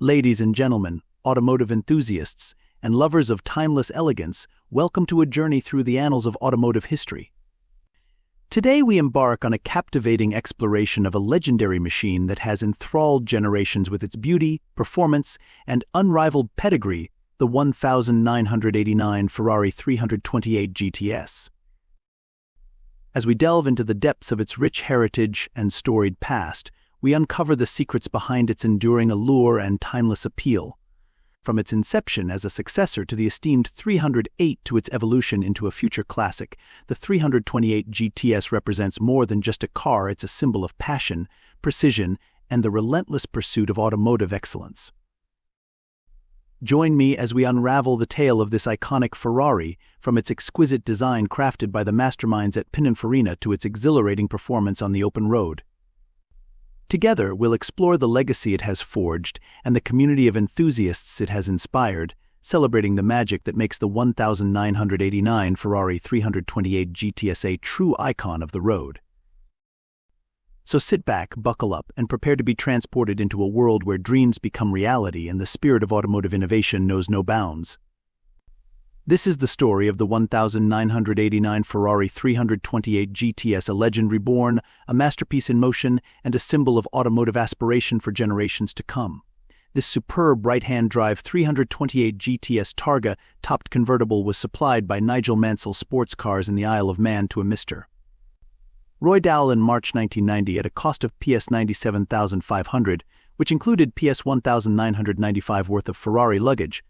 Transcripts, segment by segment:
Ladies and gentlemen, automotive enthusiasts, and lovers of timeless elegance, welcome to a journey through the annals of automotive history. Today we embark on a captivating exploration of a legendary machine that has enthralled generations with its beauty, performance, and unrivaled pedigree, the 1989 Ferrari 328 GTS. As we delve into the depths of its rich heritage and storied past, we uncover the secrets behind its enduring allure and timeless appeal. From its inception as a successor to the esteemed 308 to its evolution into a future classic, the 328 GTS represents more than just a car. It's a symbol of passion, precision, and the relentless pursuit of automotive excellence. Join me as we unravel the tale of this iconic Ferrari, from its exquisite design crafted by the masterminds at Pininfarina to its exhilarating performance on the open road. Together, we'll explore the legacy it has forged and the community of enthusiasts it has inspired, celebrating the magic that makes the 1989 Ferrari 328 GTS a true icon of the road. So sit back, buckle up, and prepare to be transported into a world where dreams become reality and the spirit of automotive innovation knows no bounds. This is the story of the 1989 Ferrari 328 GTS, a legend reborn, a masterpiece in motion, and a symbol of automotive aspiration for generations to come. This superb right-hand drive 328 GTS Targa-topped convertible was supplied by Nigel Mansell Sports Cars in the Isle of Man to a Mr. Roy Dowell in March 1990 at a cost of PS 97,500, which included PS 1,995 worth of Ferrari luggage.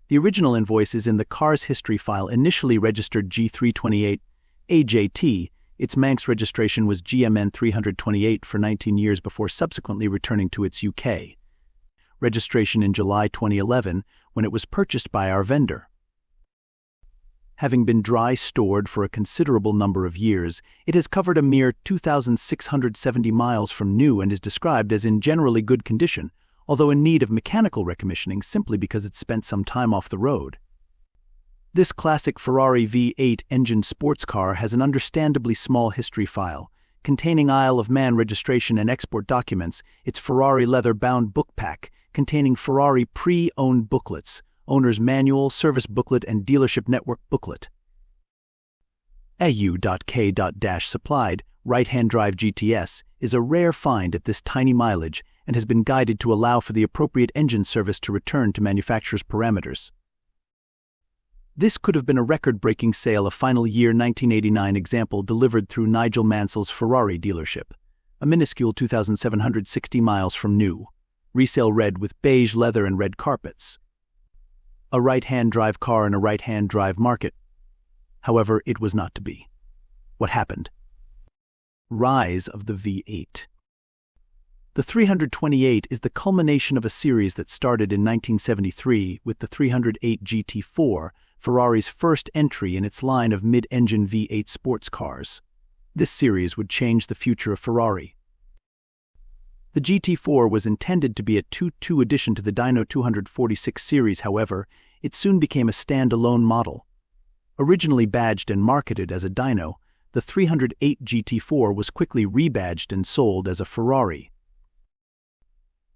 The original invoice is in the car's history file, initially registered G328 AJT. Its Manx registration was GMN 328 for 19 years before subsequently returning to its UK registration in July 2011 when it was purchased by our vendor. Having been dry stored for a considerable number of years, it has covered a mere 2,670 miles from new and is described as in generally good condition, although in need of mechanical recommissioning simply because it spent some time off the road. This classic Ferrari V8 engine sports car has an understandably small history file, containing Isle of Man registration and export documents, its Ferrari leather-bound book pack, containing Ferrari pre-owned booklets, owner's manual, service booklet, and dealership network booklet. AU.K.-supplied right-hand drive GTS is a rare find at this tiny mileage and has been guided to allow for the appropriate engine service to return to manufacturer's parameters. This could have been a record-breaking sale, a final year 1989 example delivered through Nigel Mansell's Ferrari dealership, a minuscule 2,760 miles from new, resale red with beige leather and red carpets. A right-hand drive car in a right-hand drive market. However, it was not to be. What happened? Rise of the V8. The 328 is the culmination of a series that started in 1973 with the 308 GT4, Ferrari's first entry in its line of mid-engine V8 sports cars. This series would change the future of Ferrari. The GT4 was intended to be a 2-2 addition to the Dyno 246 series. However, it soon became a stand-alone model. Originally badged and marketed as a Dyno, the 308 GT4 was quickly rebadged and sold as a Ferrari.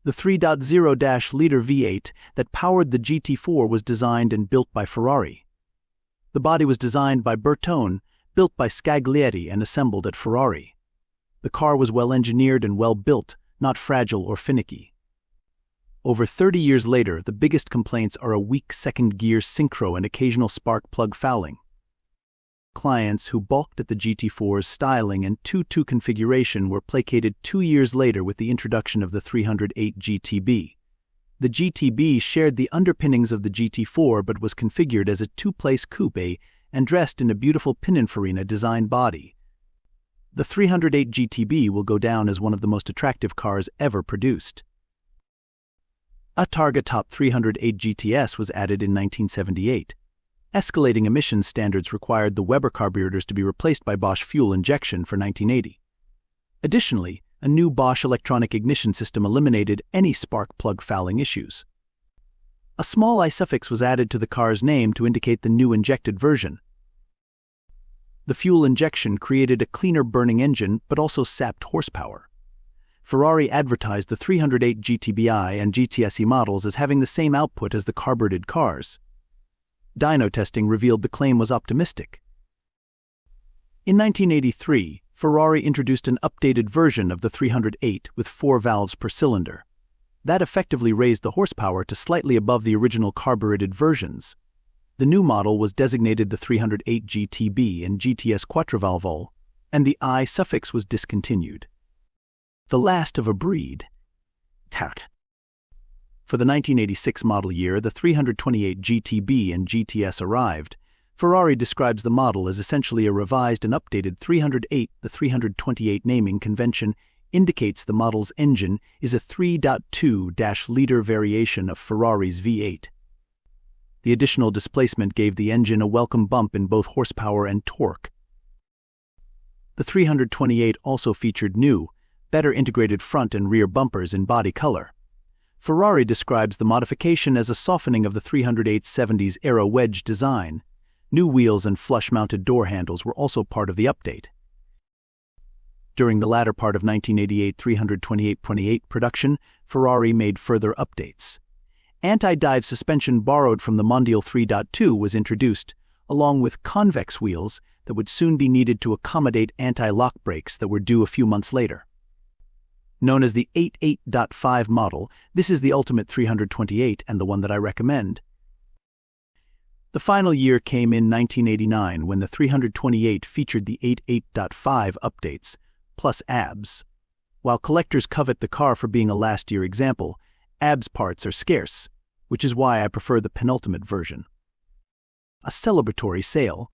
The 3.0-liter V8 that powered the GT4 was designed and built by Ferrari. The body was designed by Bertone, built by Scaglietti, and assembled at Ferrari. The car was well-engineered and well-built, not fragile or finicky. Over 30 years later, the biggest complaints are a weak second-gear synchro and occasional spark plug fouling. Clients who balked at the GT4's styling and 2-2 configuration were placated 2 years later with the introduction of the 308 GTB. The GTB shared the underpinnings of the GT4 but was configured as a two-place coupe and dressed in a beautiful Pininfarina design body. The 308 GTB will go down as one of the most attractive cars ever produced. A Targa Top 308 GTS was added in 1978. Escalating emissions standards required the Weber carburetors to be replaced by Bosch fuel injection for 1980. Additionally, a new Bosch electronic ignition system eliminated any spark plug fouling issues. A small I suffix was added to the car's name to indicate the new injected version. The fuel injection created a cleaner burning engine but also sapped horsepower. Ferrari advertised the 308 GTBI and GTS models as having the same output as the carbureted cars. Dyno testing revealed the claim was optimistic. In 1983, Ferrari introduced an updated version of the 308 with 4 valves per cylinder. That effectively raised the horsepower to slightly above the original carbureted versions. The new model was designated the 308 GTB and GTS Quattrovalvole, and the I suffix was discontinued. The last of a breed. For the 1986 model year, the 328 GTB and GTS arrived. Ferrari describes the model as essentially a revised and updated 308. The 328 naming convention indicates the model's engine is a 3.2-liter variation of Ferrari's V8. The additional displacement gave the engine a welcome bump in both horsepower and torque. The 328 also featured new, better integrated front and rear bumpers in body color. Ferrari describes the modification as a softening of the 308's 70s era wedge design. New wheels and flush-mounted door handles were also part of the update. During the latter part of 1988 328.8 production, Ferrari made further updates. Anti-dive suspension borrowed from the Mondial 3.2 was introduced, along with convex wheels that would soon be needed to accommodate anti-lock brakes that were due a few months later. Known as the 88.5 model, this is the ultimate 328 and the one that I recommend. The final year came in 1989 when the 328 featured the 88.5 updates, plus ABS. While collectors covet the car for being a last-year example, ABS parts are scarce, which is why I prefer the penultimate version. A celebratory sale.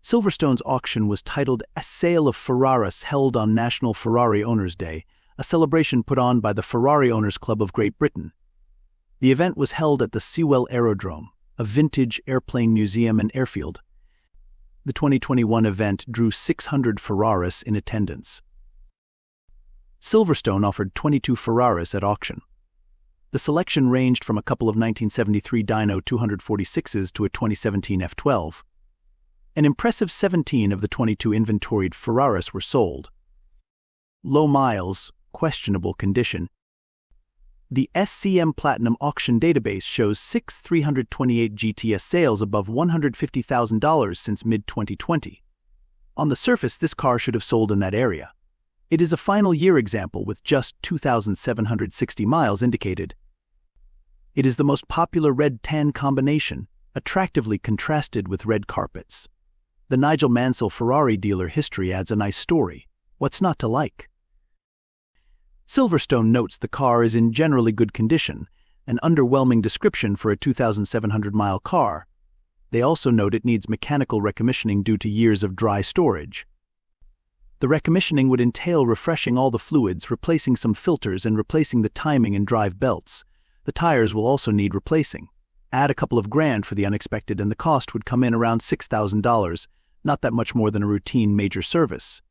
Silverstone's auction was titled A Sale of Ferraris, held on National Ferrari Owners' Day, a celebration put on by the Ferrari Owners Club of Great Britain. The event was held at the Sewell Aerodrome, a vintage airplane museum and airfield. The 2021 event drew 600 Ferraris in attendance. Silverstone offered 22 Ferraris at auction. The selection ranged from a couple of 1973 Dyno 246s to a 2017 F12. An impressive 17 of the 22 inventoried Ferraris were sold. Low miles, questionable condition. The SCM Platinum auction database shows 6 328 GTS sales above $150,000 since mid-2020. On the surface, this car should have sold in that area. It is a final year example with just 2,760 miles indicated. It is the most popular red-tan combination, attractively contrasted with red carpets. The Nigel Mansell Ferrari dealer history adds a nice story. What's not to like? Silverstone notes the car is in generally good condition, an underwhelming description for a 2,700-mile car. They also note it needs mechanical recommissioning due to years of dry storage. The recommissioning would entail refreshing all the fluids, replacing some filters, and replacing the timing and drive belts. The tires will also need replacing. Add a couple of grand for the unexpected and the cost would come in around $6,000, not that much more than a routine major service.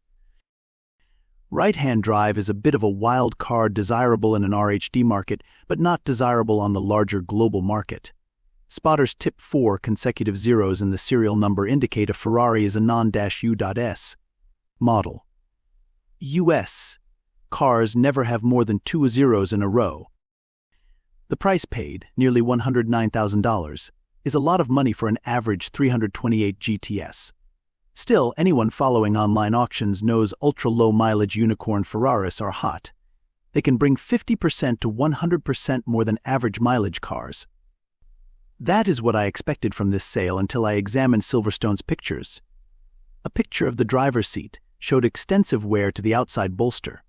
Right-hand drive is a bit of a wild card, desirable in an RHD market, but not desirable on the larger global market. Spotters tip 4 consecutive zeros in the serial number indicate a Ferrari is a non-U.S. model. US cars never have more than 2 zeros in a row. The price paid, nearly $109,000, is a lot of money for an average 328 GTS. Still, anyone following online auctions knows ultra-low mileage unicorn Ferraris are hot. They can bring 50% to 100% more than average mileage cars. That is what I expected from this sale until I examined Silverstone's pictures. A picture of the driver's seat showed extensive wear to the outside bolster.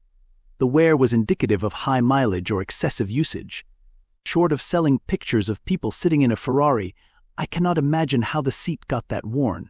The wear was indicative of high mileage or excessive usage. Short of selling pictures of people sitting in a Ferrari, I cannot imagine how the seat got that worn.